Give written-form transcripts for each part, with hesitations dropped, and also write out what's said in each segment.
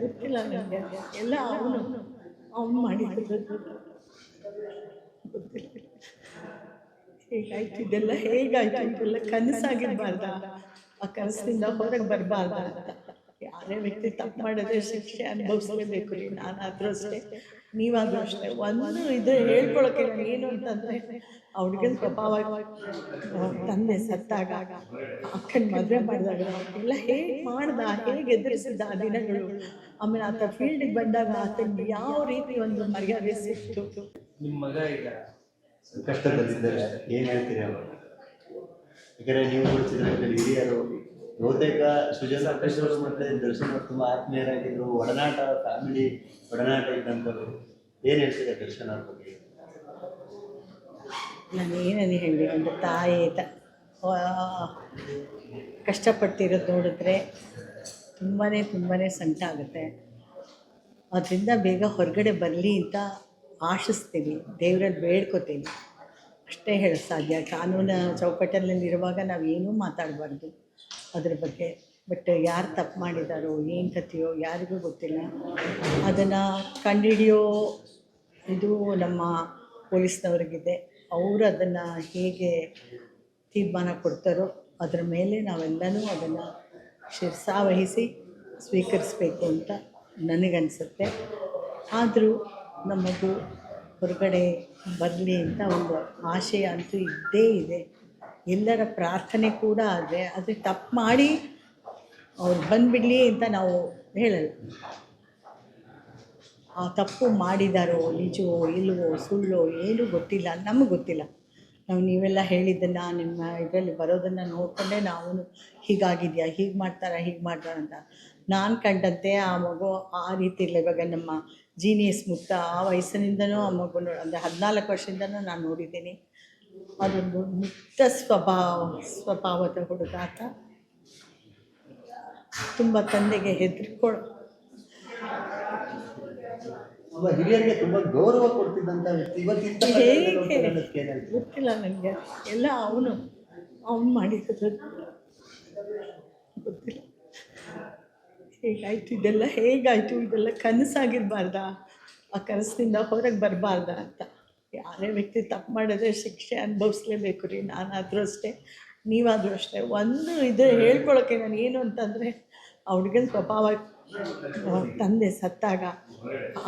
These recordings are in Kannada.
ಗೊತ್ತಿಲ್ಲ ನನಗೆ. ಎಲ್ಲ ಅವನು ಮಾಡಿದ್ದು ಗೊತ್ತಿಲ್ಲ. ಹೇಗಾಯ್ತು ಇದೆಲ್ಲ, ಹೇಗಾಯ್ತು ಇದೆಲ್ಲ? ಕನಸಾಗಿರ್ಬಾರ್ದ? ಆ ಕನಸಿನಿಂದ ಹೊರಗೆ ಬರಬಾರ್ದ ಅಂತ. ಯಾರೇ ವ್ಯಕ್ತಿ ತಪ್ಪು ಮಾಡಿದ್ರೆ ಶಿಕ್ಷೆ ಅನುಭವಿಸ್ಲೇಬೇಕು ರೀ. ನಾನಾದ್ರೂ ಅಷ್ಟೇ, ನೀವಾದ್ರೂ ಅಷ್ಟೇ. ಒಂದು ಇದು ಹೇಳ್ಕೊಳಕ್ಕೆ ನಾನು ಏನು ಅಂತಂದ್ರೆ, ಆ ಹುಡುಗನ ಸ್ವಭಾವ, ತಂದೆ ಸತ್ತಾಗ, ಅಕ್ಕನ ಮದುವೆ ಮಾಡಿದಾಗ ಎಲ್ಲ ಹೇಗೆ ಮಾಡ್ದ, ಹೇಗೆ ಎದುರಿಸಿದ ಆ ದಿನಗಳು. ಆಮೇಲೆ ಆತ ಫೀಲ್ಡಿಗೆ ಬಂದಾಗ ಆತನಿಗೆ ಯಾವ ರೀತಿ ಒಂದು ಮರ್ಯಾದೆ ಸಿಕ್ತು. ನಿಮ್ಮ ಮಗ ಈಗ ಕಷ್ಟದಲ್ಲಿದ್ದಾರೆ, ಏನು ಹೇಳ್ತೀರಿ ಅವರು? ಯಾಕಂದರೆ ನೀವು ಕೊಡ್ತಿದ್ರೆ ಹಿರಿಯರು, ಬಹುತೇಕ ಸುಜನ್ ಸಂಕೇಶ್ವರು ಮತ್ತು ದರ್ಶನ್ ಅವರು ತುಂಬ ಆತ್ಮೀಯರಾಗಿದ್ದರು, ಒಡನಾಟ, ಫ್ಯಾಮಿಲಿ ಒಡನಾಟ ಇದ್ದಂಥವ್ರು. ಏನು ಹೇಳ್ತೀರಾ ದರ್ಶನ್ ಅವ್ರ ಬಗ್ಗೆ? ನಾನು ಏನನ್ನು ಹೇಳಿ, ಒಂದು ತಾಯಿ ಕಷ್ಟಪಡ್ತಿರೋದು ನೋಡಿದ್ರೆ ತುಂಬಾ ಸಂಕಟ ಆಗುತ್ತೆ. ಅದರಿಂದ ಬೇಗ ಹೊರಗಡೆ ಬರಲಿ ಅಂತ ಆಶಿಸ್ತೀನಿ, ದೇವರಲ್ಲಿ ಬೇಡ್ಕೋತೀನಿ. ಅಷ್ಟೇ ಹೇಳೋಕ್ಕೆ ಸಾಧ್ಯ. ಕಾನೂನು ಚೌಕಟ್ಟಲ್ಲಿರುವಾಗ ನಾವೇನೂ ಮಾತಾಡಬಾರ್ದು ಅದ್ರ ಬಗ್ಗೆ. ಬಟ್ ಯಾರು ತಪ್ಪು ಮಾಡಿದಾರೋ, ಏನು ಕಥೆಯೋ ಯಾರಿಗೂ ಗೊತ್ತಿಲ್ಲ. ಅದನ್ನು ಕಂಡುಹಿಡಿಯೋ ಇದು ನಮ್ಮ ಪೊಲೀಸ್ನವ್ರಿಗಿದೆ. ಅವರು ಅದನ್ನು ಹೇಗೆ ತೀರ್ಮಾನ ಕೊಡ್ತಾರೋ ಅದರ ಮೇಲೆ ನಾವೆಲ್ಲನೂ ಅದನ್ನು ಶಿರಸಾವಹಿಸಿ ಸ್ವೀಕರಿಸಬೇಕು ಅಂತ ನನಗನ್ಸುತ್ತೆ. ಆದರೂ ನಮಗೂ ಹೊರಗಡೆ ಬರಲಿ ಅಂತ ಒಂದು ಆಶಯ ಅಂತೂ ಇದ್ದೇ ಇದೆ. ಎಲ್ಲರ ಪ್ರಾರ್ಥನೆ ಕೂಡ ಆದರೆ ಅದು ತಪ್ಪು ಮಾಡಿ ಅವ್ರು ಬಂದುಬಿಡಲಿ ಅಂತ ನಾವು ಹೇಳಲ್ಲ. ಆ ತಪ್ಪು ಮಾಡಿದಾರೋ, ನಿಜವೋ ಇಲ್ವೋ, ಸುಳ್ಳೋ ಏನೂ ಗೊತ್ತಿಲ್ಲ, ನಮಗೆ ಗೊತ್ತಿಲ್ಲ. ನೀವೆಲ್ಲ ಹೇಳಿದ್ದನ್ನು, ನಿಮ್ಮ ಇದರಲ್ಲಿ ಬರೋದನ್ನು ನೋಡಿಕೊಂಡೇ ನಾವು ಹೀಗಾಗಿದೆಯಾ, ಹೀಗೆ ಮಾಡ್ತಾರಾ, ಹೀಗೆ ಮಾಡ್ತಾರ ಅಂತ. ನಾನು ಕಂಡಂತೆ ಆ ಮಗು ಆ ರೀತಿ ಇಲ್ಲ. ಇವಾಗ ನಮ್ಮ ಜೀನಿಯಸ್ ಮುಕ್ತ ಆ ವಯಸ್ಸಿನಿಂದನೂ ಆ ಮಗುನ ಅಂದರೆ 14 ವರ್ಷದಿಂದನೂ ನಾನು ನೋಡಿದ್ದೀನಿ. ಅದೊಂದು ಮುಕ್ತ ಸ್ವಭಾವದ ಹುಡುಗ ಆತ. ತುಂಬ ತಂದೆಗೆ ಹೆದರ್ಕೊಳ್ಳೋ, ಹಿರಿಯರಿಗೆ ತುಂಬ ಗೌರವ ಕೊಡ್ತಿದ್ದಂಥ ವ್ಯಕ್ತಿ. ಹೇಗೆ ಗೊತ್ತಿಲ್ಲ ನನಗೆ. ಎಲ್ಲ ಅವನು ಮಾಡಿದ್ದು ಗೊತ್ತಿಲ್ಲ. ಹೇಗಾಯ್ತು ಇದೆಲ್ಲ, ಹೇಗಾಯ್ತು ಇದೆಲ್ಲ? ಕನಸಾಗಿರ್ಬಾರ್ದ? ಆ ಕನಸಿನಿಂದ ಹೊರಗೆ ಬರಬಾರ್ದ ಅಂತ. ಯಾರೇ ವ್ಯಕ್ತಿ ತಪ್ಪು ಮಾಡಿದ್ರೆ ಶಿಕ್ಷೆ ಅನುಭವಿಸ್ಲೇಬೇಕು ರೀ. ನಾನಾದ್ರೂ ಅಷ್ಟೇ, ನೀವಾದರೂ ಅಷ್ಟೇ. ಒಂದು ಇದು ಹೇಳ್ಕೊಳಕ್ಕೆ ನಾನು ಏನು ಅಂತಂದರೆ, ಆ ಹುಡುಗನ ಸ್ವಭಾವ, ತಂದೆ ಸತ್ತಾಗ,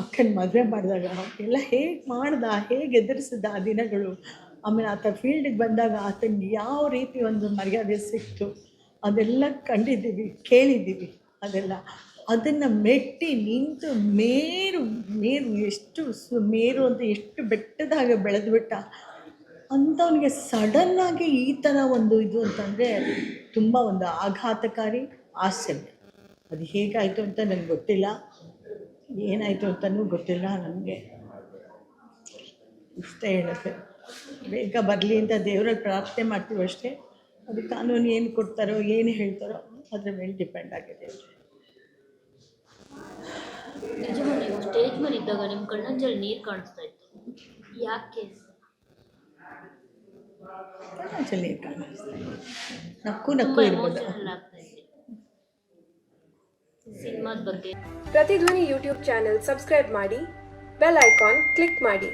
ಅಕ್ಕನ ಮದುವೆ ಮಾಡಿದಾಗ ಎಲ್ಲ ಹೇಗೆ ಮಾಡ್ದ, ಹೇಗೆ ಎದುರಿಸಿದ ಆ ದಿನಗಳು. ಆಮೇಲೆ ಆತ ಫೀಲ್ಡಿಗೆ ಬಂದಾಗ ಆತನಿಗೆ ಯಾವ ರೀತಿ ಒಂದು ಮರ್ಯಾದೆ ಸಿಕ್ತು ಅದೆಲ್ಲ ಕಂಡಿದ್ದೀವಿ, ಕೇಳಿದ್ದೀವಿ. ಅದನ್ನು ಮೆಟ್ಟಿ ನಿಂತು ಮೇರು ಎಷ್ಟು ಮೇರು ಅಂತ ಎಷ್ಟು ಬೆಟ್ಟದಾಗ ಬೆಳೆದ್ಬಿಟ್ಟ ಅಂಥವನಿಗೆ ಸಡನ್ನಾಗಿ ಈ ಥರ ಒಂದು ಇದು ಅಂತಂದರೆ ತುಂಬ ಒಂದು ಆಘಾತಕಾರಿ, ಆಶ್ಚರ್ಯ. ಅದು ಹೇಗಾಯಿತು ಅಂತ ನನಗೆ ಗೊತ್ತಿಲ್ಲ, ಏನಾಯಿತು ಅಂತಲೂ ಗೊತ್ತಿಲ್ಲ ನನಗೆ. ಇಷ್ಟೇ ಹೇಳುತ್ತೆ. ಬೇಗ ಬರಲಿ ಅಂತ ದೇವರಲ್ಲಿ ಪ್ರಾರ್ಥನೆ ಮಾಡ್ತೀವಿ ಅಷ್ಟೇ. ಅದು ಕಾನೂನು ಏನು ಕೊಡ್ತಾರೋ, ಏನು ಹೇಳ್ತಾರೋ ಅದ್ರ ಮೇಲೆ ಡಿಪೆಂಡ್ ಆಗಿದೆ. ನಿಜವಾಗ ನೀವು ಸ್ಟೇಜ್ ಮೇಲೆ ಇದ್ದಾಗ ನಿಮ್ಮ ಕಣ್ಣಂಚಲ್ಲಿ ನೀರು ಕಾಣಿಸ್ತಾ ಇತ್ತು, ಯಾಕೆ? ಕಣ್ಣಂಚಲ್ಲಿ ನೀರು ಕಾಣಿಸ್ತಾ ಇತ್ತು, ನಕ್ಕು ಇರ್ಬೋದು. ಸಿನಿಮಾದ ಬಗ್ಗೆ ಪ್ರತಿಧ್ವನಿ ಯೂಟ್ಯೂಬ್ ಚಾನೆಲ್ ಸಬ್ಸ್ಕ್ರೈಬ್ ಮಾಡಿ, ಬೆಲ್ ಐಕಾನ್ ಕ್ಲಿಕ್ ಮಾಡಿ.